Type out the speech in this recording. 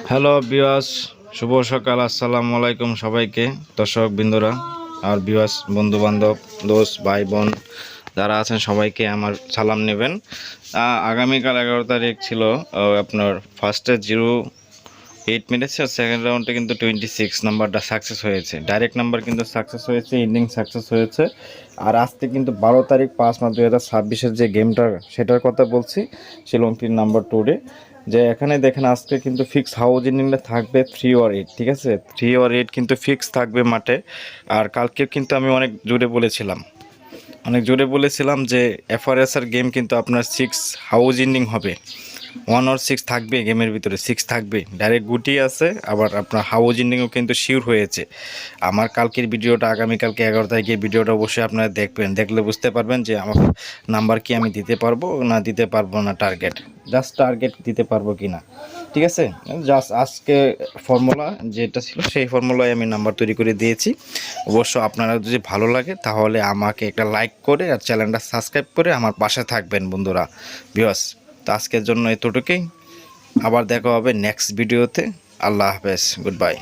Hello বিয়াস, শুভ সকাল, আসসালামু আলাইকুম সবাইকে, দর্শক বিন্দুরা আর বিয়াস বন্ধু বান্ধব দোস্ত ভাই বোন যারা আছেন সবাইকে আমার সালাম নেবেন। আগামীকাল 11 তারিখ ছিল আপনার ফার্স্টে 0-8 আর সেকেন্ড রাউন্ডে কিন্তু 26 নাম্বারটা সাকসেস হয়েছে, ডাইরেক্ট নাম্বার কিন্তু সাকসেস হয়েছে, ইন্ডিং সাকসেস হয়েছে। আর আজকে কিন্তু 12 তারিখ 5 মার্চ 2026 যে গেমটা সেটার কথা বলছি, শিলংটির নাম্বার 2-এ যে এখানে দেখেন আজকে কিন্তু ফিক্স হাউস ইনিংটা থাকবে 3 or 8, ঠিক আছে, 3 or 8 কিন্তু ফিক্স থাকবে মাঠে। আর কালকে কিন্তু আমি অনেক জোরে বলেছিলাম যে এফআরএসআর গেম কিন্তু আপনার 6 হাউস ইনিং হবে, 1 or 6 থাকবে, গেমের ভিতরে 6 থাকবে, ডাইরেক্ট গুটি আছে, আবার আপনার হাউস ইনিংও কিন্তু শিওর হয়েছে। আমার কালকের ভিডিওটা, আগামীকালকে 11 তারিখের ভিডিওটা অবশ্যই আপনারা দেখবেন, দেখলে বুঝতে পারবেন যে আমার নাম্বার কি আমি দিতে পারবো না দিতে পারবো না, টার্গেট দিতে পারবো কি না, ঠিক আছে। জাস্ট আজকে ফর্মুলা যেটা ছিল সেই ফর্মুলায় আমি নাম্বার তৈরি করে দিয়েছি। অবশ্য আপনারা যদি ভালো লাগে তাহলে আমাকে একটা লাইক করে আর চ্যানেলটা সাবস্ক্রাইব করে আমার পাশে থাকবেন বন্ধুরা, ভিউয়ার্স। তো আজকের জন্য এতটুকুই, আবার দেখা হবে নেক্সট ভিডিওতে। আল্লাহ হাফেজ, গুড বাই।